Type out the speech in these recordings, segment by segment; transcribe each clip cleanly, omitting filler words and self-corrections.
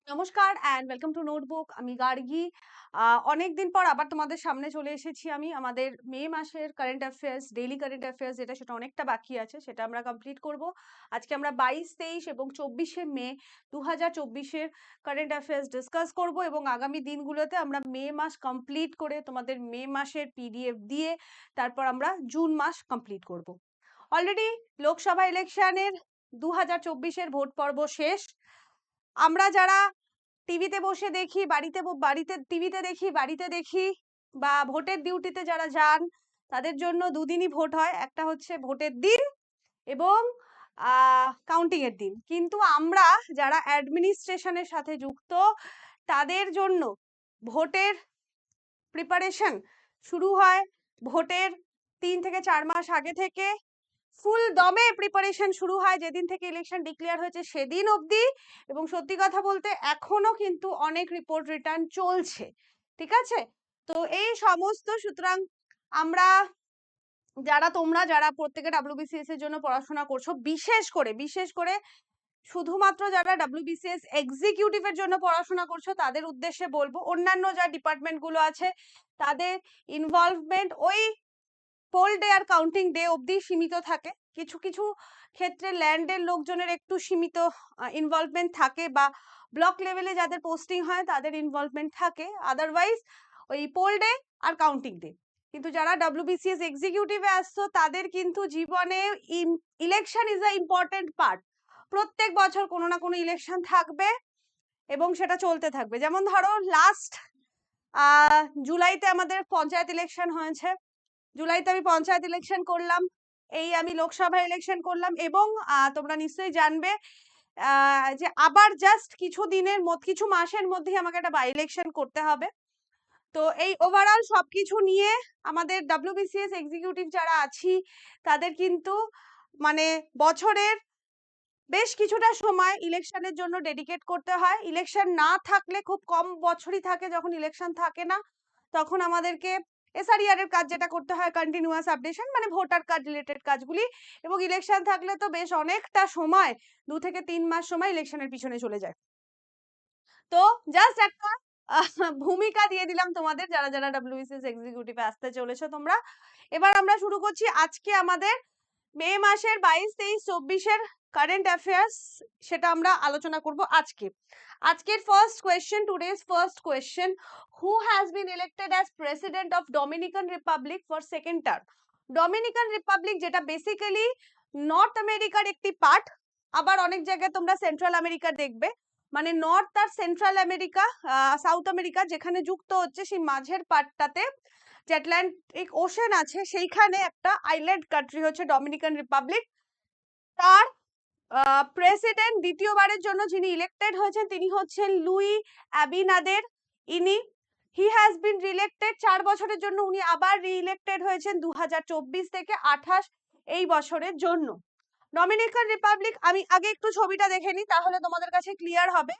নমস্কার and welcome to notebook. আমি গার্গী। অনেকদিন পর আবার তোমাদের সামনে চলে এসেছি আমি। আমাদের মে মাসের current affairs, daily current affairs যেটা সেটা অনেকটা বাকি আছে, সেটা আমরা কমপ্লিট করব। আজকে আমরা 22, 23 এবং 24শে মে 2024-এর কারেন্ট অ্যাফেয়ার্স ডিসকাস করব এবং আগামী দিনগুলোতে আমরা মে মাস কমপ্লিট করে তোমাদের মে মাসের পিডিএফ দিয়ে তারপর আমরা জুন মাস কমপ্লিট করব। অলরেডি লোকসভা ইলেকশনের 2024-এর ভোট পর্ব শেষ। আমরা যারা টিভিতে বসে দেখি, বাড়িতে টিভিতে দেখি, বাড়িতে দেখি, বা ভোটের ডিউটিতে যারা যান তাদের জন্য দুদিনই ভোট হয়। একটা হচ্ছে ভোটের দিন এবং কাউন্টিং এর দিন। কিন্তু আমরা যারা অ্যাডমিনিস্ট্রেশনের সাথে যুক্ত তাদের জন্য ভোটের প্রিপারেশন শুরু হয় ভোটের 3 থেকে 4 মাস আগে থেকে। ফুল দমে প্রিপারেশন শুরু হয় যেদিন থেকে ইলেকশন ডিক্লেয়ার হয়েছে সেদিন অবধি, এবং সত্যি কথা বলতে এখনো কিন্তু অনেক রিপোর্ট রিটার্ন চলছে। ঠিক আছে, তো এই সমস্ত, সুতরাং আমরা তোমরা যারা প্রত্যেকে ডাব্লিউবিসিএস এর জন্য পড়াশোনা করছো, বিশেষ করে শুধুমাত্র যারা ডাব্লিউবিসিএস এক্সিকিউটিভের জন্য পড়াশোনা করছো তাদের উদ্দেশ্যে বলবো, অন্যান্য যা ডিপার্টমেন্ট গুলো আছে তাদের ইনভলভমেন্ট ওই পোল ডে আর কাউন্টিং ডে অবধি সীমিত থাকে। কিছু কিছু ক্ষেত্রে ল্যান্ডের লোকজনের একটু সীমিত ইনভলভমেন্ট থাকে, বা ব্লক লেভেলে যাদের পোস্টিং হয় তাদের ইনভলভমেন্ট থাকে। আদারওয়াইজ ওই পোল ডে আর কাউন্টিং ডে। কিন্তু যারা ডাব্লিউবিসিএস এক্সিকিউটিভে আসছো তাদের কিন্তু জীবনে election is a important part. প্রত্যেক বছর কোনো না কোনো ইলেকশন থাকবে এবং সেটা চলতে থাকবে। যেমন ধরো লাস্ট জুলাইতে আমাদের পঞ্চায়েত ইলেকশন হয়েছে, জুলাইতে আমি পঞ্চায়েত ইলেকশন করলাম, এই আমি লোকসভা ইলেকশন করলাম, এবং তোমরা নিশ্চয়ই জানবে যে আবার জাস্ট কিছু মাসের মধ্যেই আমাকে একটা বাই ইলেকশন করতে হবে। তো এই ওভারঅল সবকিছু নিয়ে আমাদের ডাব্লিউবিসিএস এক্সিকিউটিভ যারা আছি তাদের কিন্তু মানে বছরের বেশ কিছুটা সময় ইলেকশনের জন্য ডেডিকেট করতে হয়। ইলেকশন না থাকলে খুব কম বছরই থাকে যখন ইলেকশন থাকে না, তখন আমাদেরকে এসআরইআর এর কাজ যেটা করতে হয়, কন্টিনিউয়াস আপডেশন, মানে ভোটার কার্ড রিলেটেড কাজগুলি। এবং ইলেকশন থাকলে তো বেশ অনেকটা সময়, 2 থেকে 3 মাস সময় ইলেকশনের পিছনে চলে যায়। তো জাস্ট একটা ভূমিকা দিয়ে দিলাম তোমাদের, যারা যারা ডাব্লিউবিসিএস এক্সিকিউটিভে আসতে চলেছো তোমরা। এবার আমরা শুরু করছি আজকে আমাদের মে মাসের 22, 23, 24-এর কারেন্ট অ্যাফেয়ার্স, সেটা আমরা আলোচনা করব আজকে। আজকের today's first question, who has been elected as president of Dominican Republic for second term? Dominican Republic যেটা বেসিক্যালি নর্থ আমেরিকার একটি পার্ট, আবার অনেক জায়গায় তোমরা সেন্ট্রাল আমেরিকা দেখবে, মানে নর্থ আর সেন্ট্রাল আমেরিকা, সাউথ আমেরিকা যেখানে যুক্ত হচ্ছে সেই মাঝের পার্টটাতে যে আটলান্টিক ওশেন আছে, সেইখানে একটা আইল্যান্ড কান্ট্রি হচ্ছে ডমিনিকান রিপাবলিক। তার প্রেসিডেন্ট দ্বিতীয়বারের জন্য যিনি ইলেক্টেড হয়েছেন তিনি হচ্ছেন লুই অ্যাবিনাদের। হি হ্যাজ বিন রিইলেক্টেড 4 বছরের জন্য, উনি আবার রিইলেক্টেড হয়েছেন 2024 থেকে 28 এই বছরের জন্য। ডমিনিকান রিপাবলিক, আমি আগে একটু ছবিটা দেখে নিই তাহলে তোমাদের কাছে ক্লিয়ার হবে।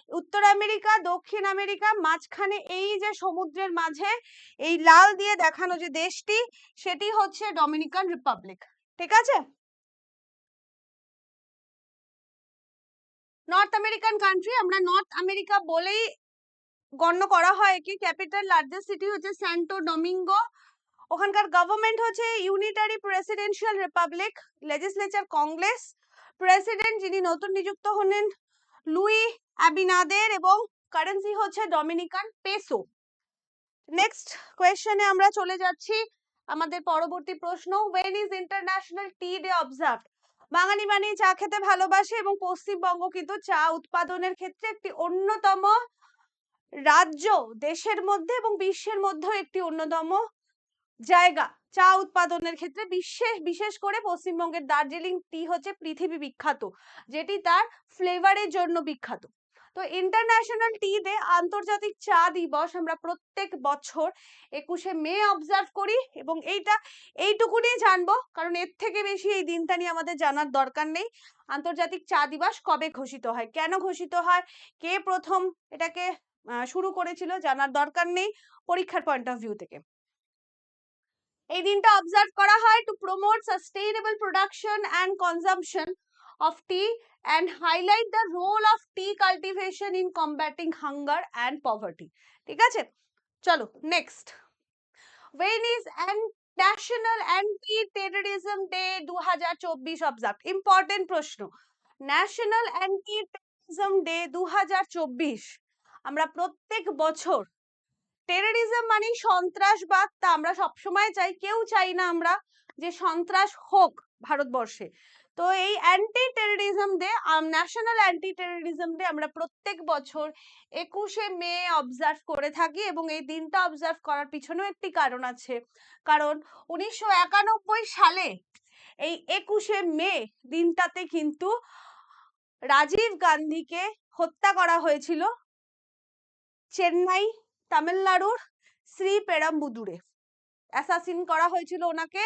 উত্তর আমেরিকা, দক্ষিণ আমেরিকা, মাঝখানে এই যে সমুদ্রের মাঝে এই লাল দিয়ে দেখানো যে দেশটি, সেটি হচ্ছে ডমিনিকান রিপাবলিক। ঠিক আছে, নর্থ আমেরিকান কান্ট্রি, আমরা নর্থ আমেরিকা বলেই গণ্য করা হয় একে। ক্যাপিটাল লার্জেস্ট সিটি হচ্ছে স্যান্টো ডোমিঙ্গো। ওখানকার গভর্নমেন্ট হচ্ছে unitary presidential Republic, legislature Congress. President যিনি নতুন নিযুক্ত হলেন লুই অ্যাবিনাদের, এবং কারেন্সি হচ্ছে ডমিনিকান পেসো। নেক্সট কোয়েশ্চেনে আমরা চলে যাচ্ছি। আমাদের পরবর্তী প্রশ্ন, when is international tea day observed? বাঙালি মানে চা খেতে ভালোবাসে, এবং পশ্চিমবঙ্গ কিন্তু চা উৎপাদনের ক্ষেত্রে একটি অন্যতম রাজ্য, দেশের মধ্যে এবং বিশ্বের মধ্যেও একটি অন্যতম জায়গা চা উৎপাদনের ক্ষেত্রে। বিশেষ করে পশ্চিমবঙ্গের দার্জিলিং টি হচ্ছে পৃথিবী বিখ্যাত, যেটি তার ফ্লেভারের জন্য বিখ্যাত। তো ইন্টারন্যাশনাল টি ডে, আন্তর্জাতিক চা দিবস, আমরা প্রত্যেক বছর 21শে মে অবজার্ভ করি, এবং এইটুকুনি জানবো, কারণ এর থেকে বেশি এই দিনটা নিয়ে আমাদের জানার দরকার নেই। আন্তর্জাতিক চা দিবস কবে ঘোষিত হয়, কেন ঘোষিত হয়, কে প্রথম এটাকে শুরু করেছিল, জানার দরকার নেই পরীক্ষার পয়েন্ট অফ ভিউ থেকে। এই দিনটা অবজার্ভ করা হয় to promote sustainable production and consumption of tea and highlight the role of tea cultivation in combating hunger and poverty. ঠিক আছে, চলো next. When is national anti terrorism day 2024 observe? Important প্রশ্ন। National anti terrorism day 2024 আমরা প্রত্যেক বছর, terrorism মানে সন্ত্রাসবাদ, তা আমরা সবসময় চাই, কেউ চাই না আমরা যে সন্ত্রাস হোক ভারতবর্ষে। তো এই anti terrorism day, national anti terrorism day আমরা প্রত্যেক বছর 21শে মে অবজার্ভ করে থাকি, এবং এই দিনটা অবজার্ভ করার পিছনেও একটি কারণ আছে। কারণ 1991 সালে এই 21শে মে দিনটাতে কিন্তু রাজীব গান্ধীকে হত্যা করা হয়েছিল চেন্নাই, তামিলনাড়ুর শ্রীপেরাম্বুদুরে অ্যাসাসিন করা হয়েছিল ওনাকে।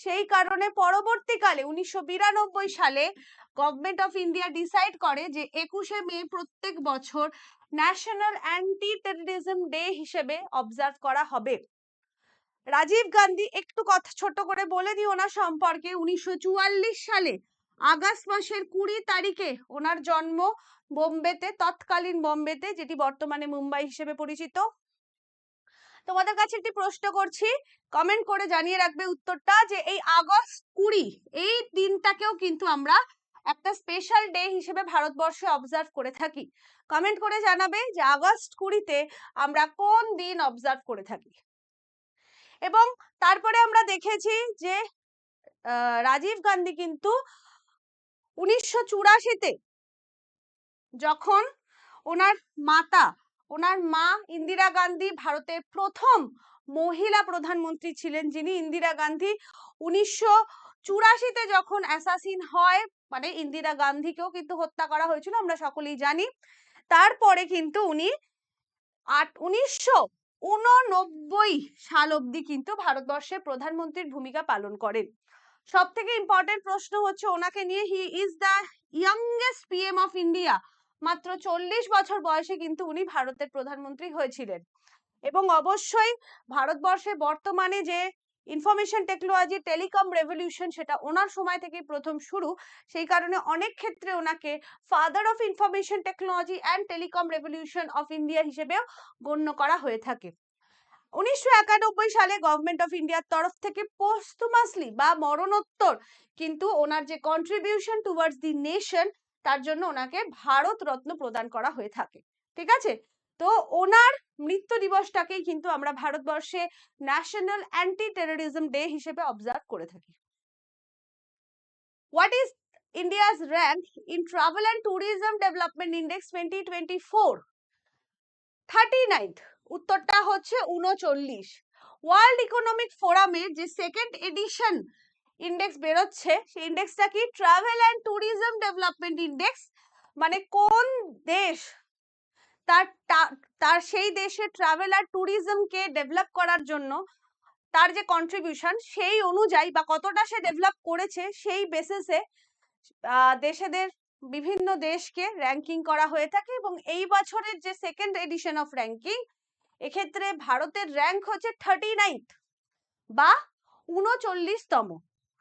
সেই কারণে পরবর্তীকালে 1992 সালে গভর্নমেন্ট অফ ইন্ডিয়া ডিসাইড করে যে 21শে মে প্রত্যেক বছর ন্যাশনাল অ্যান্টি টেররিজম ডে হিসেবে অবজার্ভ করা হবে। রাজীব গান্ধী, একটু কথা ছোট করে বলে দিই ওনার সম্পর্কে। 1944 সালে আগস্ট মাসের 20 তারিখে ওনার জন্ম বোম্বেতে, তৎকালীন বোম্বেতে, যেটি বর্তমানে মুম্বাই হিসেবে পরিচিত। তোমাদের কাছে একটি প্রশ্ন করছি, কমেন্ট করে জানিয়ে রাখবে উত্তরটা, যে এই আগস্ট 20 এই দিনটাকেও কিন্তু আমরা একটা স্পেশাল ডে হিসেবে ভারতবর্ষে অবজার্ভ করে থাকি। কমেন্ট করে জানাবে যে আগস্ট 20-তে আমরা কোন দিন অবজার্ভ করে থাকি। এবং তারপরে আমরা দেখেছি যে রাজীব গান্ধী কিন্তু 1984-তে যখন ওনার ওনার মা ইন্দিরা গান্ধী ভারতের প্রথম মহিলা প্রধানমন্ত্রী ছিলেন, যিনি ইন্দিরা গান্ধী 1984-তে যখন অ্যাসাসিন হয়, মানে ইন্দিরা গান্ধীকেও কিন্তু হত্যা করা হয়েছিল, আমরা সকলেই জানি। তারপরে কিন্তু উনি 1989 সাল অবধি কিন্তু ভারতবর্ষের প্রধানমন্ত্রীর ভূমিকা পালন করেন। সব থেকে ইম্পর্টেন্ট প্রশ্ন হচ্ছে ওনাকে নিয়ে, he is the youngest PM of India. মাত্র 40 বছর বয়সে কিন্তু উনি ভারতের প্রধানমন্ত্রী হয়েছিলেন। এবং অবশ্যই ভারতবর্ষে বর্তমানে যে ইনফরমেশন টেকনোলজি, টেলিকম রেভলিউশন, সেটা ওনার সময় থেকে প্রথম শুরু। সেই কারণে অনেক ক্ষেত্রে ওনাকে father of information technology and telecom revolution of India হিসেবেও গণ্য করা হয়ে থাকে। 1991 সালে গভর্নমেন্ট অফ ইন্ডিয়ার তরফ থেকে পোস্টুমাসলি বা মরণোত্তর কিন্তু ওনার যে কন্ট্রিবিউশন টুয়ার্ডস দি নেশন, তার জন্য ওনাকে ভারত রত্ন প্রদান করা হয়ে থাকে। ঠিক আছে, তো ওনার মৃত্যু দিবসটাকেই কিন্তু আমরা ভারতবর্ষে ন্যাশনাল অ্যান্টি টেররিজম ডে হিসেবে অবজার্ভ করে থাকি। What is India's rank in travel and tourism development index 2024? 39। উত্তরটা হচ্ছে 39। ওয়ার্ল্ড ইকোনমিক ফোরামের যে সেকেন্ড এডিশন ইন্ডেক্স বেরোচ্ছে, সেই ইন্ডেক্সটা কি? Travel and tourism development index. মানে কোন দেশ তার সেই দেশে ট্রাভেল আর ট্যুরিজমকে ডেভেলপ করার জন্য তার যে কন্ট্রিবিউশন, সেই অনুযায়ী বা কতটা সে ডেভেলপ করেছে, সেই বেসিসে দেশেদের বিভিন্ন দেশকে র্যাঙ্কিং করা হয়ে থাকে। এবং এই বছরের যে সেকেন্ড এডিশন অফ র্যাঙ্কিং, এক্ষেত্রে ভারতের র্যাঙ্ক হচ্ছে 39 বা 39তম।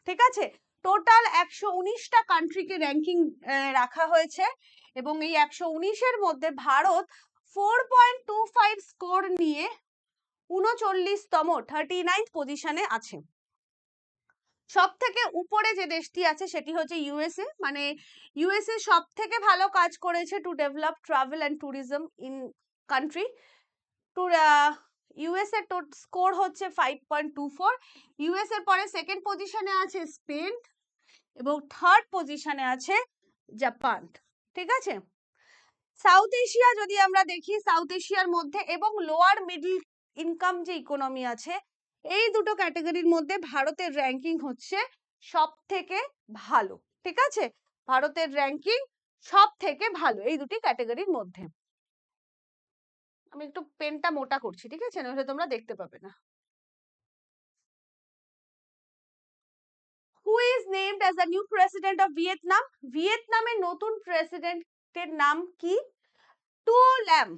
ঠিক আছে, টোটাল 119টা কান্ট্রিকে র্যাঙ্কিং রাখা হয়েছে, এবং এই 119-এর মধ্যে ভারত 4.25 স্কোর নিয়ে 39তম, 39th পজিশনে আছে। সব থেকে উপরে যে দেশটি আছে সেটি হচ্ছে ইউএসএ। মানে ইউএসএ সব থেকে ভালো কাজ করেছে to develop travel and tourism in country. US এর স্কোর হচ্ছে 5.24। ইউএস এর পরে সেকেন্ড পজিশনে আছে স্পেন, এবং থার্ড পজিশনে আছে জাপান। ঠিক আছে, সাউথ এশিয়া যদি আমরা দেখি, সাউথ এশিয়ার মধ্যে এবং লোয়ার মিডল ইনকাম যে ইকোনমি আছে, এই দুটো ক্যাটাগরির মধ্যে ভারতের র্যাঙ্কিং হচ্ছে সব থেকে ভালো। ঠিক আছে, ভারতের র্যাঙ্কিং সব থেকে ভালো এই দুটি ক্যাটাগরির মধ্যে। আমি একটু পেনটা মোটা করছি, ঠিক আছে, নাহলে তোমরা দেখতে পাবে না। Who is named as the new president of Vietnam? ভিয়েতনামের নতুন প্রেসিডেন্টের নাম কি? Two lamp.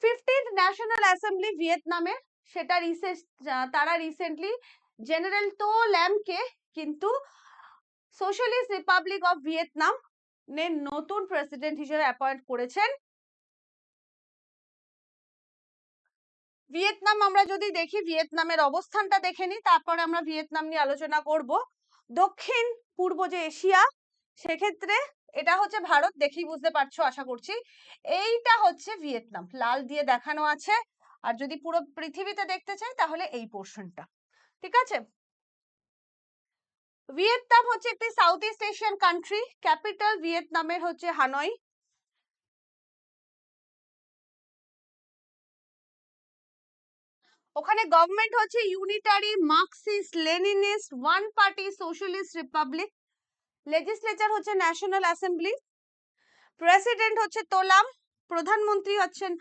15th national assembly ভিয়েতনামের, সেটা তারা রিসেন্টলি জেনারেল তো ল্যামকে কিন্তু সোশ্যালিস্ট রিপাবলিক অফ ভিয়েতনাম নতুন প্রেসিডেন্ট হিসেবে অ্যাপয়েন্ট করেছেন। ভিয়েতনাম আমরা যদি দেখি, ভিয়েতনামের অবস্থানটা দেখে নিই, তারপরে আমরা ভিয়েতনাম নিয়ে আলোচনা করব। দক্ষিণ পূর্ব যে এশিয়া, সেক্ষেত্রে এটা হচ্ছে ভারত, দেখেই বুঝতে পারছো আশা করছি। এইটা হচ্ছে ভিয়েতনাম, লাল দিয়ে দেখানো আছে। আর যদি পুরো পৃথিবীতে দেখতে চাই তাহলে এই পোর্শনটা, ঠিক আছে। ভিয়েতনাম হচ্ছে একটি south east Asian country. Capital ভিয়েতনামের হচ্ছে হানয়। ওখানে গভর্নমেন্ট হচ্ছে unitary Marxist Leninist one party socialist Republic. Legislature হচ্ছে ন্যাশনাল অ্যাসেম্বলি। প্রেসিডেন্ট হচ্ছে তোলাম। প্রধানমন্ত্রী হচ্ছেন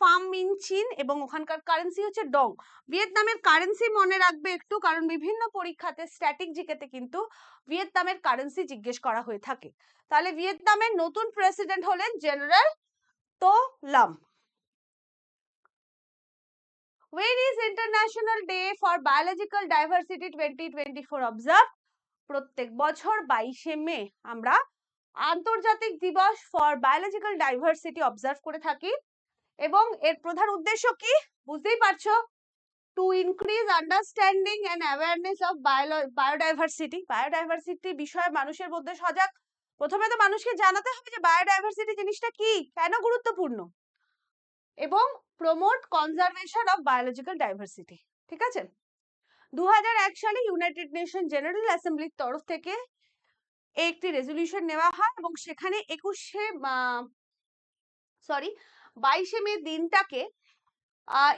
ফাম মিন চিন এবং ওখানকার কারেন্সি হচ্ছে ডং। ভিয়েতনামের কারেন্সি মনে রাখবে একটু, কারণ বিভিন্ন পরীক্ষাতে স্ট্যাটিক জিকেতে কিন্তু ভিয়েতনামের কারেন্সি জিজ্ঞেস করা হয়ে থাকে। তাহলে ভিয়েতনামের নতুন প্রেসিডেন্ট হলেন general তোলাম। Where is International Day for Biological Diversity 2024 observed? প্রত্যেক বছর 22শে মে আমরা আন্তর্জাতিক দিবস ফর বায়োলজিক্যাল ডাইভার্সিটি অবজার্ভ করে থাকি। এবং এর প্রধান উদ্দেশ্য কি বুঝতেই পারছো, to increase understanding and awareness of biodiversity. Biodiversity বিষয়ে মানুষের মধ্যে সজাগ। প্রথমে তো মানুষকে জানাতে হবে যে বায়োডাইভার্সিটি জিনিসটা কি, কেন গুরুত্বপূর্ণ, এবং promote conservation of biological diversity, ঠিক আছে। 2001 সালে ইউনাইটেড নেশন জেনারেল অ্যাসেম্বলির তরফ থেকে একটি রেজলিউশন নেওয়া হয় এবং সেখানে 22শে মে দিনটাকে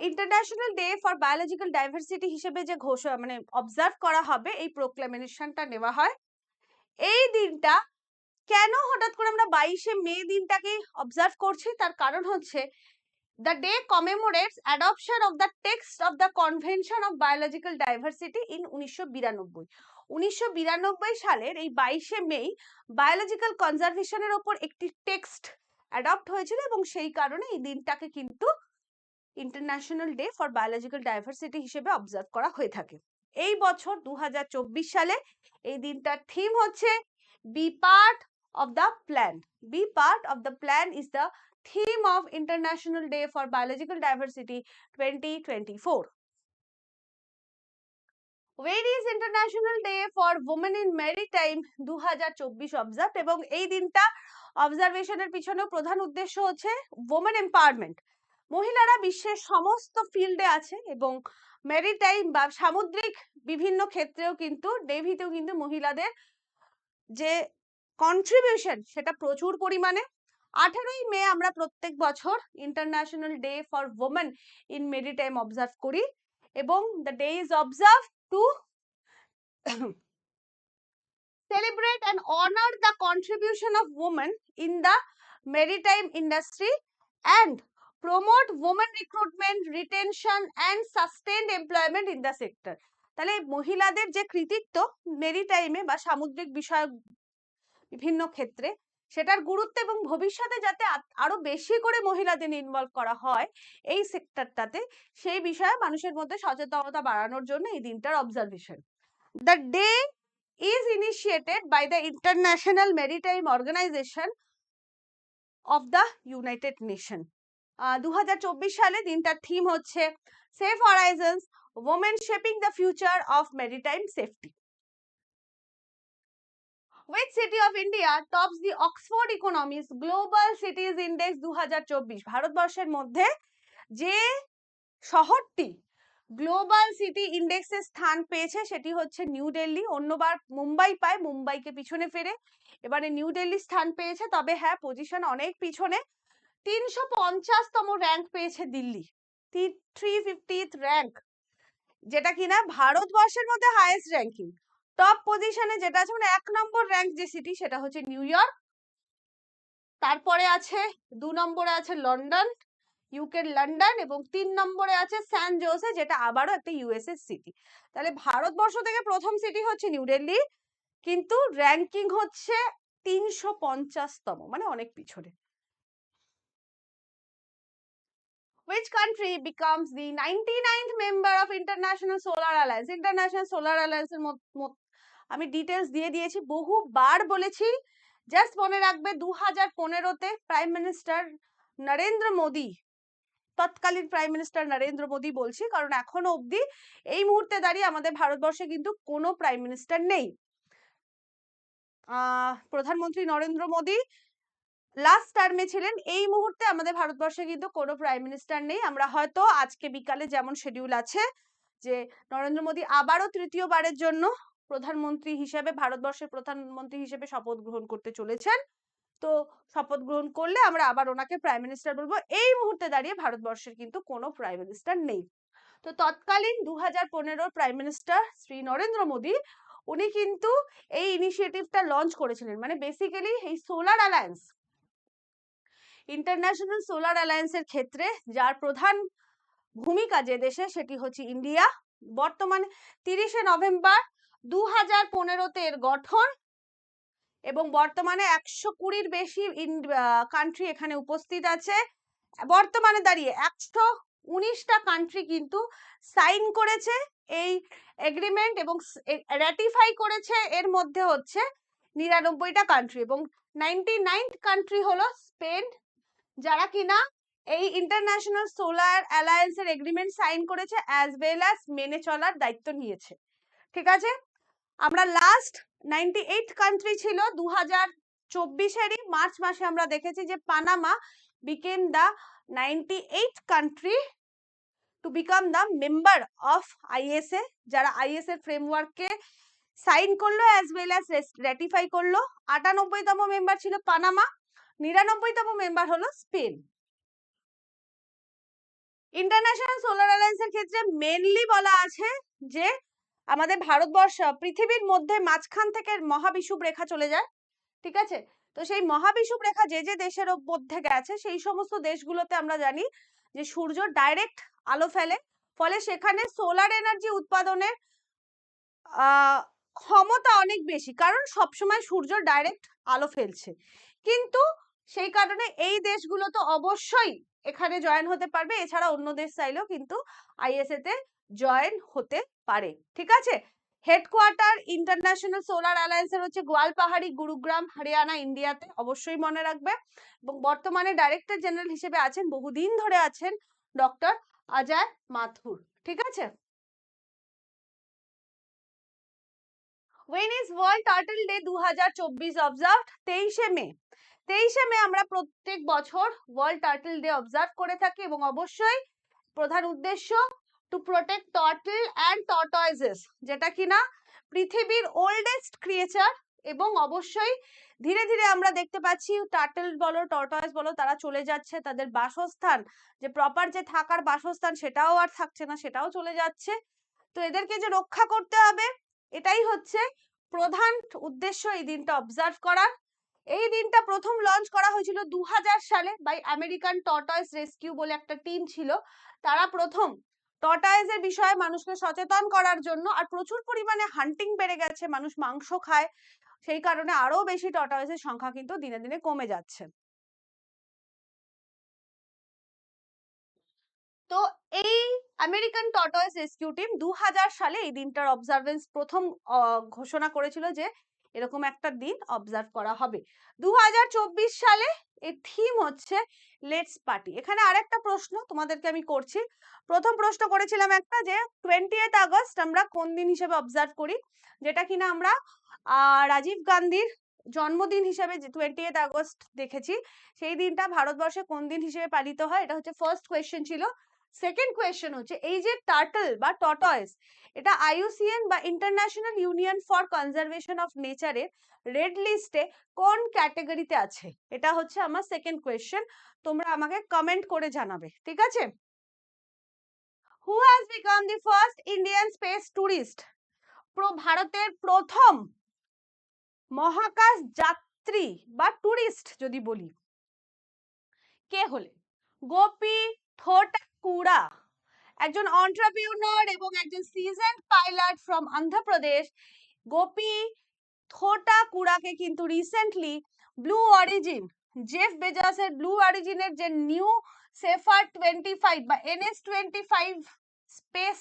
international day for biological diversity হিসেবে যে ঘোষণা মানে অবজার্ভ করা হবে, এই প্রোক্লামেশনটা নেওয়া হয়। এই দিনটা কেন হঠাৎ করে আমরা 22শে মে দিনটাকে অবজার্ভ করছি, তার কারণ হচ্ছে the day commemorates adoption of the text of the Convention of Biological Diversity in 1992। 1992 সালের এই 22শে মে বায়োলজিক্যাল কনজারভেশনের উপর একটি টেক্সট অ্যাডপ্ট হয়েছিল এবং সেই কারণে এই দিনটাকে কিন্তু international day for biological diversity হিসেবে অবজার্ভ করা হয়ে থাকে। এই বছর 2024 সালে এই দিনটার থিম হচ্ছে be part of the plan. Be part of the plan is the theme of International Day for Biological Diversity 2024. Where is International Day for Women in Maritime 2024 observed? এবং এই দিনটা অবজারভেশনের পিছনে প্রধান উদ্দেশ্য হচ্ছে ওমেন এম্পাওয়ারমেন্ট। মহিলারা বিশ্বের সমস্ত ফিল্ডে আছে এবং মেরিটাইম বা সামুদ্রিক বিভিন্ন ক্ষেত্রেও কিন্তু, নেভিতেও কিন্তু মহিলাদের যে কন্ট্রিবিউশন সেটা প্রচুর পরিমাণে। 18ই মে আমরা প্রত্যেক বছর international day for women in maritime observe করি এবং the day is observe to celebrate and honor the contribution of women in the maritime industry and promote women recruitment, retention and sustained employment in the sector। তাহলে মহিলাদের যে কৃতিত্ব মেরিটাইমে বা সামুদ্রিক বিষয়ক বিভিন্ন ক্ষেত্রে, সেটার গুরুত্ব এবং ভবিষ্যতে যাতে আরো বেশি করে মহিলাদের ইনভলভ করা হয় এই সেক্টরটাতে, সেই বিষয়ে মানুষের মধ্যে সচেতনতা বাড়ানোর জন্য এই দিনটার observation. The day is initiated by the International Maritime Organization of the United Nations। 2024 সালে দিনটার থিম হচ্ছে safe horizons, women shaping the future of maritime safety. Which city of India tops the Oxford Economics Global Cities Index 2024? ভারতবর্ষের মধ্যে যে শহরটি global city ইন্ডেক্সে স্থান পেয়েছে সেটি হচ্ছে নিউ দিল্লি। অন্যবার মুম্বাই পায়, মুম্বাইকে পিছনে ফেরে এবারে নিউ দিল্লি স্থান পেয়েছে। তবে হ্যাঁ, পজিশন অনেক পিছনে। 350তম র্যাঙ্ক পেয়েছে দিল্লি, 350th র্যাঙ্ক, যেটা কিনা ভারতবর্ষের মধ্যে হাইয়েস্ট র্যাঙ্কিং। টপ পজিশনে যেটা আছে মানে 1 নম্বর র্যাঙ্ক যে সিটি সেটা হচ্ছে নিউ ইয়র্ক। তারপরে আছে 2 নম্বরে আছে লন্ডন, ইউকে লন্ডন, এবং 3 নম্বরে আছে স্যান জোসে, যেটা আবারও একটা ইউএস এর সিটি। তাহলে ভারতবর্ষ থেকে প্রথম সিটি হচ্ছে নিউ দিল্লি, কিন্তু র্যাঙ্কিং হচ্ছে 350তম, মানে অনেক পিছনে। Which country becomes the 99th member of International Solar Alliance? International Solar Alliance এর আমি ডিটেলস দিয়ে দিয়েছি, বহুবার বলেছি। জাস্ট মনে রাখবে 2015-তে প্রাইম মিনিস্টার নরেন্দ্র মোদী, তৎকালীন প্রাইম মিনিস্টার নরেন্দ্র মোদী বলছি, কারণ এখনো অবধি এই মুহূর্তে দাঁড়িয়ে আমাদের ভারতবর্ষে কিন্তু কোনো প্রাইম মিনিস্টার নেই। প্রধানমন্ত্রী নরেন্দ্র মোদী লাস্ট টার্মে ছিলেন, এই মুহূর্তে আমাদের ভারতবর্ষে কিন্তু কোনো প্রাইম মিনিস্টার নেই। আমরা হয়তো আজকে বিকালে যেমন শিডিউল আছে যে নরেন্দ্র মোদী আবারও তৃতীয়বারের জন্য প্রধানমন্ত্রী হিসেবে, ভারতবর্ষের প্রধানমন্ত্রী হিসেবে শপথ গ্রহণ করতে চলেছেন। তো শপথ গ্রহণ করলে আমরা আবার ওনাকে প্রাইম মিনিস্টার বলবো। এই মুহূর্তে দাঁড়িয়ে ভারতবর্ষের কিন্তু কোনো প্রাইম মিনিস্টার নেই। তো তৎকালীন 2015 প্রাইম মিনিস্টার শ্রী নরেন্দ্র মোদী, উনি কিন্তু এই ইনিশিয়েটিভটা লঞ্চ করেছিলেন। মানে বেসিক্যালি এই সোলার অ্যালায়েন্স, ইন্টারন্যাশনাল সোলার অ্যালায়েন্সের ক্ষেত্রে যার প্রধান ভূমিকা যে দেশে, সেটি হচ্ছে ইন্ডিয়া। বর্তমানে 30শে নভেম্বর 2015-তে এর গঠন, এবং বর্তমানে 120-র বেশি কান্ট্রি এখানে উপস্থিত আছে। বর্তমানে দাঁড়িয়ে 119টা কান্ট্রি কিন্তু সাইন করেছে এই এগ্রিমেন্ট এবং রাটিফাই করেছে। এর মধ্যে হচ্ছে 99টা কান্ট্রি, এবং 99th কান্ট্রি হলো স্পেন, যারা কিনা এই ইন্টারন্যাশনাল সোলার অ্যালায়েন্সের এগ্রিমেন্ট সাইন করেছে, অ্যাজ ওয়েল অ্যাজ মেনে চলার দায়িত্ব নিয়েছে। ঠিক আছে, আমরা লাস্ট 98th কান্ট্রি ছিল 2024-এরই মার্চ মাসে আমরা দেখেছি যে Panama became the 98th country to become the member of ISA, যারা আইএসএ ফ্রেমওয়ার্ককে সাইন করলো অ্যাজ ওয়েল অ্যাজ রেটিফাই করলো। 98তম মেম্বার ছিল পানামা, 99তম মেম্বার হলো স্পেন। ইন্টারন্যাশনাল সোলার অ্যালায়েন্সের ক্ষেত্রে মেনলি বলা আছে যে আমাদের ভারতবর্ষ পৃথিবীর মধ্যে মাঝখান থেকে মহাবিষুব রেখা চলে যায়। ঠিক আছে, তো সেই মহাবিষুব রেখা যে যে দেশের মধ্যে গেছে, সেই সমস্ত দেশগুলোতে আমরা জানি যে সূর্য ডাইরেক্ট আলো ফেলে, ফলে সেখানে সোলার এনার্জি উৎপাদনের ক্ষমতা অনেক বেশি, কারণ সবসময় সূর্য ডাইরেক্ট আলো ফেলছে। কিন্তু সেই কারণে এই দেশগুলো তো অবশ্যই এখানে জয়েন হতে পারবে, এছাড়া অন্য দেশ চাইলেও কিন্তু আইএসএ তে জয়েন হতে পারে। ঠিক আছে, হেডকোয়ার্টার ইন্টারন্যাশনাল সোলার অ্যালায়েন্সের হচ্ছে গোয়ালপাহাড়ি, গুরুগ্রাম, হরিয়ানা, ইন্ডিয়াতে, অবশ্যই মনে রাখবে। এবং বর্তমানে ডাইরেক্টর জেনারেল হিসেবে আছেন, বহুদিন ধরে আছেন, ডক্টর অজয় মাথুর। ঠিক আছে, When is World Turtle Day 2024 observed? 23শে মে। 23শে মে আমরা প্রত্যেক বছর ওয়ার্ল্ড টার্টল ডে অবজার্ভ করে থাকি, এবং অবশ্যই প্রধান উদ্দেশ্য টু প্রোটেক্ট টার্টল অ্যান্ড টর্টয়েজেস, যেটা কিনা পৃথিবীর ওল্ডেস্ট ক্রিয়েচার। এবং অবশ্যই ধীরে ধীরে আমরা দেখতে পাচ্ছি টার্টল বলো টর্টয়েজ বলো, তারা চলে যাচ্ছে, তাদের বাসস্থান যে প্রপার যে থাকার বাসস্থান সেটাও আর থাকছে না, সেটাও চলে যাচ্ছে। তো এদেরকে যে রক্ষা করতে হবে, এটাই হচ্ছে প্রধান উদ্দেশ্য এই দিনটা অবজার্ভ করার। এই দিনটা প্রথম লঞ্চ করা হয়েছিল 2000 সালে বাই আমেরিকান টর্টয়েস রেস্কিউ বলে একটা টিম ছিল। তারা প্রথম টর্টয়েসের বিষয়ে মানুষকে সচেতন করার জন্য, আর প্রচুর পরিমাণে হান্টিং বেড়ে গেছে, মানুষ মাংস খায়, সেই কারণে আরো বেশি টর্টয়েসের সংখ্যা কিন্তু দিনে দিনে কমে যাচ্ছে। তো এই আমেরিকান টর্টয়েস রেস্কিউ টিম 2000 সালে এই দিনটার অবজারভেন্স প্রথম ঘোষণা করেছিল যে এরকম একটা দিন অবজার্ভ করা হবে। 2024 সালে এর থিম হচ্ছে লেটস পার্টি। এখানে আরেকটা প্রশ্ন তোমাদেরকে আমি করছি। প্রথম প্রশ্ন করেছিলাম একটা যে 20th আগস্ট আমরা কোন দিন হিসেবে অবজার্ভ করি, যেটা কিনা আমরা রাজীব গান্ধীর জন্মদিন হিসেবে 20th আগস্ট দেখেছি। সেই দিনটা ভারতবর্ষে কোন দিন হিসেবে পালিত হয়, এটা হচ্ছে ফার্স্ট কোয়েশ্চেন ছিল। সেকেন্ড কোয়েশ্চেন হচ্ছে এই যে টার্টল বা টর্টয়েস, এটা আইইউসিএন বা international Union for Conservation of নেচারের রেড লিস্টে কোন ক্যাটাগরিতে আছে, এটা হচ্ছে আমার সেকেন্ড কোয়েশ্চেন। তোমরা আমাকে কমেন্ট করে জানাবে। ঠিক আছে, who has become the first Indian space tourist? ভারতের প্রথম মহাকাশ যাত্রী বা টুরিস্ট যদি বলি, কে হলে? গোপী থোটাকুড়া, একজন এন্টারপ্রেনিউর এবং একজন seasoned pilot from Andhra Pradesh. Gopi থোটাকুড়াকে কিন্তু রিসেন্টলি ব্লু অরিজিন, জেফ বেজোসের ব্লু অরিজিনের যে নিউ সেফার 25 বা NS-25 স্পেস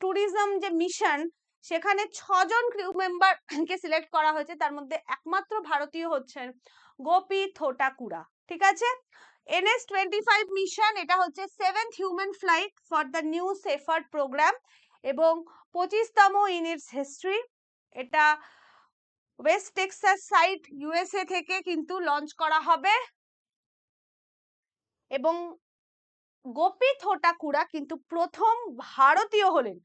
ট্যুরিজম যে মিশন, সেখানে 6 জন ক্রিউ মেম্বার কে সিলেক্ট করা হয়েছে, তার মধ্যে একমাত্র ভারতীয় হচ্ছেন গোপী থোটাকুড়া। ঠিক আছে, NS-25 মিশন, এটা হচ্ছে 7th human flight for the New Shepard program এবং 25তম ইন ইটস হিস্ট্রি। এটা ওয়েস্ট টেক্সাস সাইট USA থেকে কিন্তু লঞ্চ করা হবে। এবং গোপী থোটাকুড়া কিন্তু প্রথম ভারতীয় হলেন,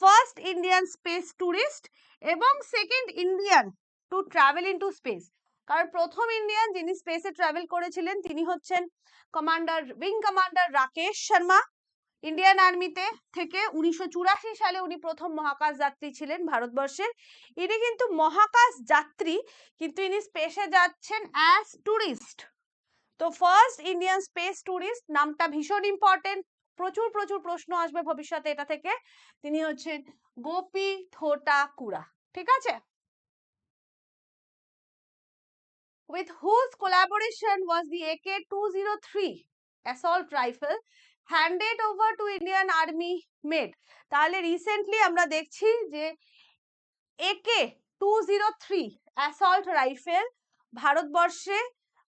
ফার্স্ট ইন্ডিয়ান স্পেস ট্যুরিস্ট এবং second Indian to travel into space. কারণ প্রথম ইন্ডিয়ান যিনি স্পেসে ট্রাভেল করেছিলেন তিনি হচ্ছেন wing commander Rakesh Sharma. Indian আর্মিতে থেকে 1984 সালে উনি প্রথম মহাকাশ যাত্রী ছিলেন ভারতবর্ষের। ইনি কিন্তু মহাকাশ যাত্রী, কিন্তু ইনি স্পেসে যাচ্ছেন অ্যাজ ট্যুরিস্ট। তো ফার্স্ট ইন্ডিয়ান স্পেস ট্যুরিস্ট নামটা ভীষণ ইম্পর্টেন্ট, প্রচুর প্রচুর প্রশ্ন আসবে ভবিষ্যতে এটা থেকে। তিনি হচ্ছেন গোপী থোটাকুড়া। ঠিক আছে, with whose collaboration was the AK-203 assault rifle handed over to Indian Army made? তাহলে রিসেন্টলি আমরা দেখছি যে AK-203 অ্যাসল্ট রাইফেল ভারতবর্ষে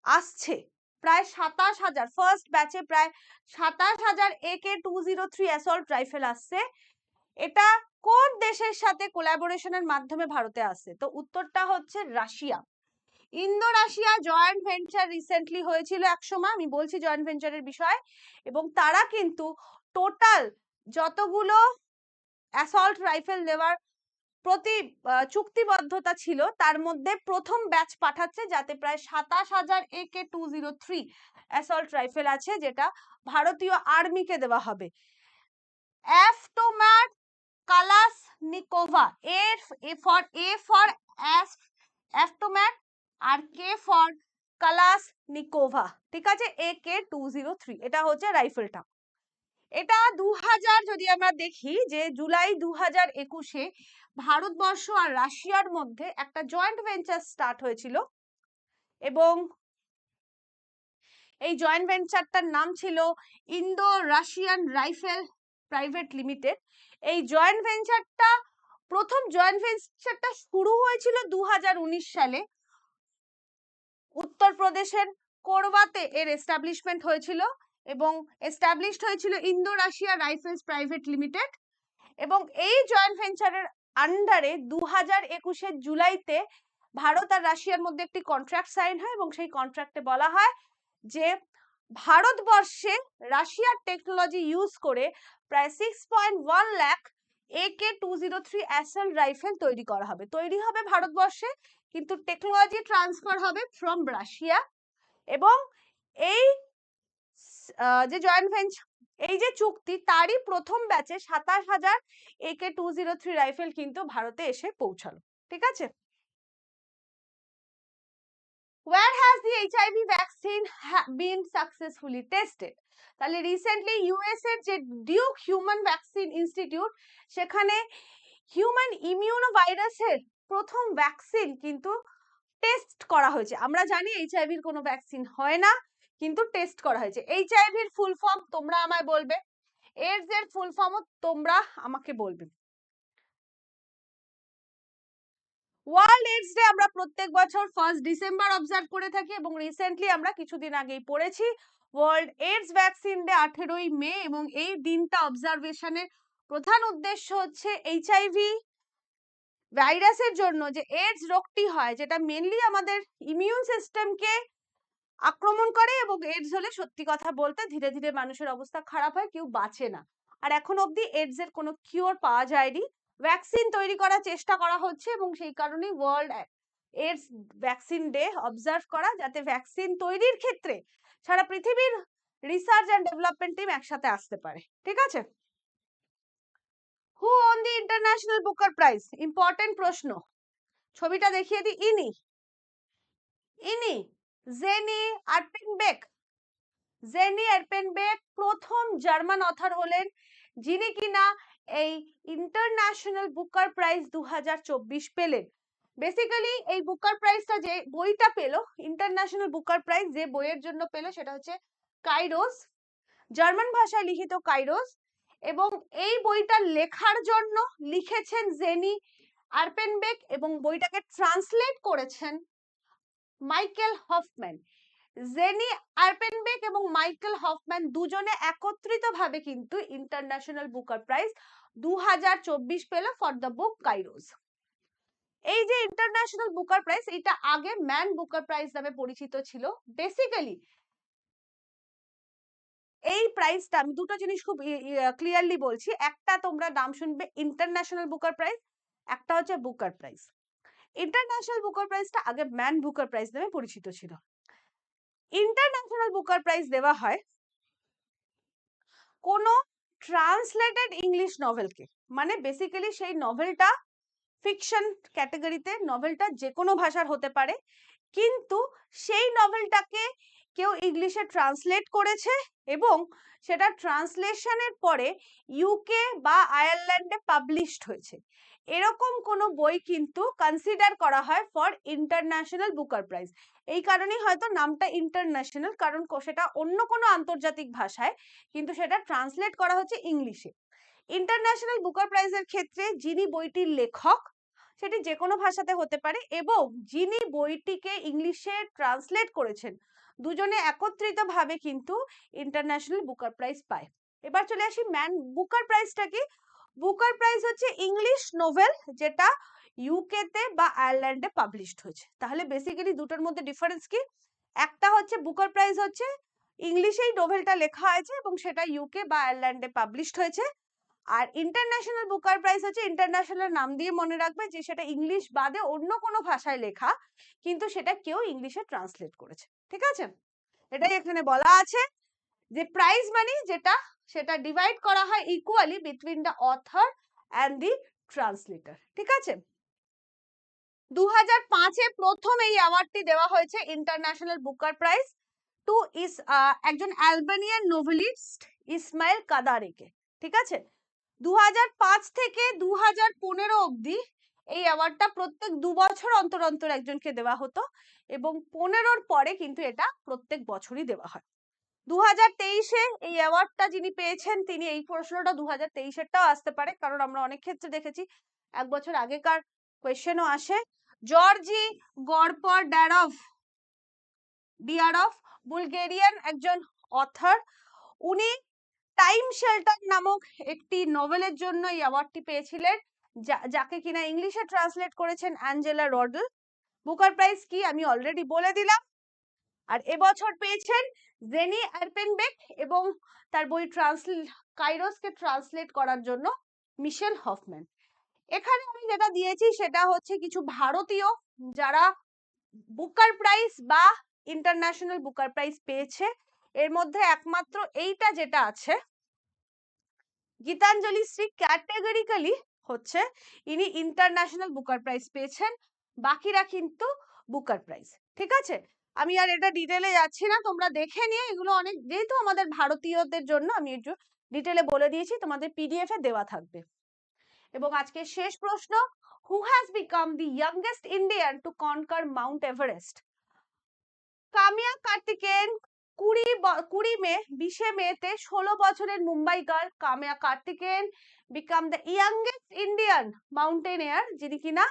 আসছে প্রায় 27,000, ফার্স্ট ব্যাচে প্রায় 27,000 AK-203 অ্যাসল্ট রাইফেল আসছে। এটা কোন দেশের সাথে কোলাবোরেশনের মাধ্যমে ভারতে আসছে? তো উত্তরটা হচ্ছে Russia. Indo Russia joint venture recently হয়েছিল এক সময়, আমি বলছি জয়েন্ট ভেঞ্চারের বিষয়, এবং তারা কিন্তু টোটাল যতগুলো অ্যাসল্ট রাইফেল দেওয়ার প্রতি চুক্তিবদ্ধতা ছিল তার মধ্যে প্রথম ব্যাচ পাঠাচ্ছে, যাতে প্রায় 27,000 AK-203 অ্যাসল্ট রাইফেল আছে, যেটা ভারতীয় আর্মিকে দেওয়া হবে। Avtomat Kalashnikova, A for Avtomat আর কে ফর কালাশনিকোভা। ঠিক আছে, AK-203 এটা হচ্ছে রাইফেলটা। এটা 2000 যদি আমরা দেখি যে জুলাই 2021-এ ভারতবর্ষ আর রাশিয়ার মধ্যে একটা জয়েন্ট ভেঞ্চার স্টার্ট হয়েছিল, এবং এই জয়েন্ট ভেঞ্চারটার নাম ছিল Indo Russian rifle private limited. এই জয়েন্ট ভেঞ্চারটা শুরু হয়েছিল 2019 সালে, উত্তরপ্রদেশের কোরবাতে এর এস্টাবলিশমেন্ট হয়েছিল এবং এস্টাবলিশড হয়েছিল Indo Russia rifles private limited. এবং এই জয়েন্ট ভেঞ্চারের আন্ডারে 2021-এর জুলাইতে ভারত আর রাশিয়ার মধ্যে একটি কন্ট্রাক্ট সাইন হয়, এবং সেই কন্ট্রাক্টে বলা হয় যে ভারতবর্ষে রাশিয়ার টেকনোলজি ইউজ করে প্রায় 6.1 লাখ AK-203 অ্যাসল্ট রাইফেল তৈরি করা হবে। তৈরি হবে ভারতবর্ষে, কিন্তু টেকনোলজি ট্রান্সফার হবে ফ্রম রাশিয়া। এবং এই যে জয়েন্ট ভেঞ্চার, এই যে চুক্তি, তারই প্রথম ব্যাচে 27,000 AK-203 রাইফেল কিন্তু ভারতে এসে পৌঁছালো। ঠিক আছে, where has the HIV vaccine been successfully tested? তাহলে রিসেন্টলি ইউএস এর যে ডিউক হিউম্যান ভ্যাকসিন ইনস্টিটিউট, সেখানে হিউম্যান ইমিউনো ভাইরাসের প্রথম ভ্যাকসিন কিন্তু টেস্ট করা হয়েছে। আমরা জানি এইচআইভির কোনো ভ্যাকসিন হয় না, কিন্তু টেস্ট করা হয়েছে। এইচআইভির ফুল ফর্ম তোমরা আমায় বলবে, এইডস এর ফুল ফর্মও তোমরা আমাকে বলবে। ওয়ার্ল্ড এইডস ডে আমরা প্রত্যেক বছর 1 ডিসেম্বর অবজার্ভ করে থাকি, এবং রিসেন্টলি আমরা কিছুদিন আগেই পড়েছি ওয়ার্ল্ড এইডস ভ্যাকসিন ডে 18ই মে। এবং এই দিনটা অবজারভেশনের প্রধান উদ্দেশ্য হচ্ছে এইচআইভি ভাইরাসের জন্য যে এইডস রোগটি হয়, যেটা মেনলি আমাদের ইমিউন সিস্টেমকে আক্রমণ করে, এবং এইডস হলে সত্যি কথা বলতে ধীরে ধীরে মানুষের অবস্থা খারাপ হয়, কেউ বাঁচে না। আর এখন অবধি এইডস এর কোনো কিওর পাওয়া যায়নি। ভ্যাকসিন তৈরি করার চেষ্টা করা হচ্ছে, এবং সেই কারণেই world AIDS vaccine day observe করা, যাতে ভ্যাকসিন তৈরির ক্ষেত্রে সারা পৃথিবীর রিসার্চ এন্ড ডেভেলপমেন্ট টিম একসাথে আসতে পারে। ঠিক আছে, who won the international Booker prize? Important প্রশ্ন, ছবিটা দেখিয়ে দিই। ইনি জেনি আর্পেনবেক। জেনি আর্পেনবেক প্রথম জার্মান অথর হলেন, যিনি কিনা এই ইন্টারন্যাশনাল বুকার প্রাইজ 2024 পেলেন। বেসিক্যালি এই বুকার প্রাইজটা, যে বইটা পেল ইন্টারন্যাশনাল বুকার প্রাইজ, যে বইয়ের জন্য পেল সেটা হচ্ছে কাইরোস, জার্মান ভাষায় লিখিত কাইরোস। এবং এই বইটা লেখার জন্য লিখেছেন জেনি আর্পেনবেক এবং বইটাকে ট্রান্সলেট করেছেন মাইকেল হফম্যান। জেনি আর্পেনবেক এবং মাইকেল হফম্যান দুজনে একত্রিতভাবে কিন্তু ইন্টারন্যাশনাল বুকার প্রাইজ 2024 পেল ফর দ্য বুক কাইরোস। এই যে ইন্টারন্যাশনাল বুকার প্রাইজ, এটা আগে ম্যান বুকার প্রাইজ নামে পরিচিত ছিল। বেসিক্যালি এই প্রাইজটা আমি দুটো জিনিস খুব ক্লিয়ারলি বলছি, একটা তোমরা নাম শুনবে ইন্টারন্যাশনাল বুকার প্রাইজ, একটা হচ্ছে বুকার প্রাইজ। ইন্টারন্যাশনাল বুকার প্রাইজটা আগে ম্যান বুকার প্রাইজ নামে পরিচিত ছিল। ইন্টারন্যাশনাল বুকার প্রাইজ দেওয়া হয় কোন ট্রান্সলেটেড ইংলিশ নভেলকে, মানে বেসিক্যালি সেই নভেলটা ফিকশন ক্যাটাগরিতে, নভেলটা যে কোনো ভাষার হতে পারে, কিন্তু সেই নভেলটাকে কেউ ইংলিশে ট্রান্সলেট করেছে এবং সেটা ট্রান্সলেশনের পরে ইউকে বা আয়ারল্যান্ডে পাবলিশড হয়েছে, এরকম কোনো বই কিন্তু কনসিডার করা হয় ফর ইন্টারন্যাশনাল বুকার প্রাইজ। এই কারণেই হয়তো নামটা ইন্টারন্যাশনাল, কারণ সেটা অন্য কোনো আন্তর্জাতিক ভাষায়, কিন্তু সেটা ট্রান্সলেট করা হচ্ছে ইংলিশে। ইন্টারন্যাশনাল বুকার প্রাইজের ক্ষেত্রে যিনি বইটির লেখক, সেটি যে কোনো ভাষাতে হতে পারে, এবং যিনি বইটিকে ইংলিশে ট্রান্সলেট করেছেন, দুজনে একত্রিতভাবে কিন্তু ইন্টারন্যাশনাল বুকার প্রাইজ পায়। এবার চলে আসি ম্যান বুকার প্রাইজটা কি। বুকার প্রাইজ হচ্ছে ইংলিশ নোভেল যেটা ইউকে তে বা আয়ারল্যান্ডে পাবলিশড হয়েছে। তাহলে বেসিক্যালি দুটোর মধ্যে ডিফারেন্স কি? একটা হচ্ছে বুকার প্রাইজ হচ্ছে ইংলিশেই নোভেলটা লেখা হয়েছে এবং সেটা ইউকে বা আয়ারল্যান্ডে পাবলিশড হয়েছে, আর ইন্টারন্যাশনাল বুকার প্রাইজ হচ্ছে ইন্টারন্যাশনাল নাম দিয়ে মনে রাখবে যে সেটা ইংলিশ বাদে অন্য কোনো ভাষায় লেখা, কিন্তু সেটা কেউ ইংলিশে ট্রান্সলেট করেছে। ঠিক আছে, এটাই এখানে বলা আছে যে প্রাইজ মানি যেটা, সেটা ডিভাইড করা হয় equally between the author and the translator. ঠিক আছে, 2005-এ প্রথম এই অ্যাওয়ার্ডটি দেওয়া হয়েছে ইন্টারন্যাশনাল বুকার প্রাইজ টু একজন আলবেনিয়ান নোভেলিস্ট ইসমাইল কাদারেকে। ঠিক আছে, 2005 থেকে 2015 অবধি এই অ্যাওয়ার্ডটা প্রত্যেক 2 বছর অন্তর অন্তর একজনকে দেওয়া হতো, এবং 15-র পরে কিন্তু এটা প্রত্যেক বছরই দেওয়া হয়। 2023-এ এই অ্যাওয়ার্ডটা যিনি পেয়েছেন, তিনি, এই প্রশ্নটা 2023-এরটাও আসতে পারে, কারণ আমরা অনেক ক্ষেত্রে দেখেছি এক বছর আগেকার কোয়েশ্চেনও আসে, জর্জি গরপডারভ ডিয়ারভ, বুলগেরিয়ান একজন অথর। উনি টাইম শেল্টার নামক একটি নভেলের জন্য এই অ্যাওয়ার্ডটি পেয়েছিলেন, যাকে কিনা ইংলিশে ট্রান্সলেট করেছেন অ্যাঞ্জেলা রডল। বুকার প্রাইজ কি আমি অলরেডি বলে দিলাম। আর এবছর পেয়েছেন জেনি আর্পেনবেক এবং তার বই কাইরোসকে ট্রান্সলেট করার জন্য মিশেল হফম্যান। এখানে আমি যেটা দিয়েছি সেটা হচ্ছে কিছু ভারতীয় যারা বুকার প্রাইজ বা ইন্টারন্যাশনাল বুকার প্রাইজ পেয়েছে। এর মধ্যে একমাত্র এইটা যেটা আছে, গীতাঞ্জলি শ্রী, ক্যাটেগরিক্যালি হচ্ছে ইনি ইন্টারন্যাশনাল বুকার প্রাইজ পেয়েছেন, বাকিরা কিন্তু বুকার প্রাইজ। ঠিক আছে, আমি আর এটা ডিটেলে যাচ্ছি না, তোমরা দেখে নিয়ে, এগুলো অনেক, যেহেতু আমাদের ভারতীয়দের জন্য আমি একটু ডিটেলে বলে দিয়েছি, তোমাদের পিডিএফ এ দেওয়া থাকবে। এবং আজকে শেষ প্রশ্ন, who has become the youngest Indian to conquer Mount Everest? Kamiya Karthikeyan 20 মে 20 মেতে 16 বছরের Mumbai girl Kamiya Karthikeyan become the youngest Indian mountaineer, যিনি কিনা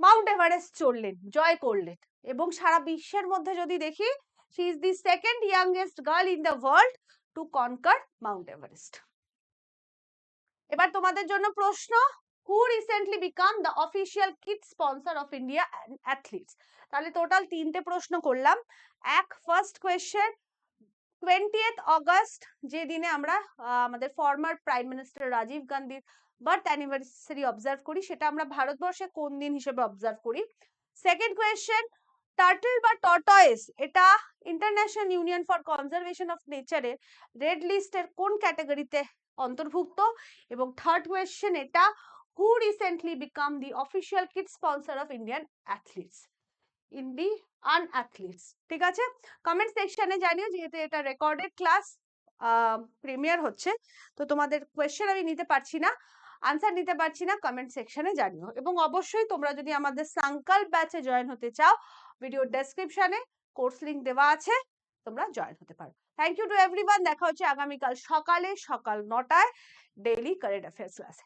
মাউন্ট এভারেস্ট চড়লেন, জয় করলেন। এবং সারা বিশ্বের মধ্যে যদি দেখি, she is the second youngest girl in the world to conquer Mount Everest. এবার তোমাদের জন্য প্রশ্ন, who recently become the official kit sponsor of India athletes? তাহলে টোটাল 3টে প্রশ্ন করলাম। ফার্স্ট কোয়েশ্চেন, 20th অগস্ট যে দিনে আমরা আমাদের ফর্মার প্রাইম মিনিস্টার রাজীব গান্ধীর বার্থ অ্যানিভার্সারি অবজার্ভ করি, সেটা আমরা ভারতবর্ষে কোন দিন হিসেবে অবজার্ভ করি? সেকেন্ড কোয়েশ্চেন, টার্টল বা টর্টয়েস এটা International Union for Conservation of নেচারের রেড লিস্টের কোন ক্যাটাগরিতে অন্তর্ভুক্ত? এবং থার্ড কোয়েশ্চেন এটা, who recently became the official kit sponsor of Indian athletes in the আনঅ্যাথলিটস? ঠিক আছে, কমেন্ট সেকশনে জানিও, যেহেতু এটা রেকর্ডেড ক্লাস প্রিমিয়ার হচ্ছে, তো তোমাদের কোয়েশ্চেন আমি নিতে পারছি না, আনসার নিতে পারছি না, কমেন্ট সেকশনে জানিও। এবং অবশ্যই তোমরা যদি আমাদের সংকল্প ব্যাচে জয়েন হতে চাও, ভিডিও ডেসক্রিপশনে কোর্স লিংক দেওয়া আছে, তোমরা জয়েন হতে পারো। Thank you to everyone. দেখা হচ্ছে আগামীকাল সকাল 9টায় ডেইলি কারেন্ট অ্যাফেয়ার্স ক্লাসে।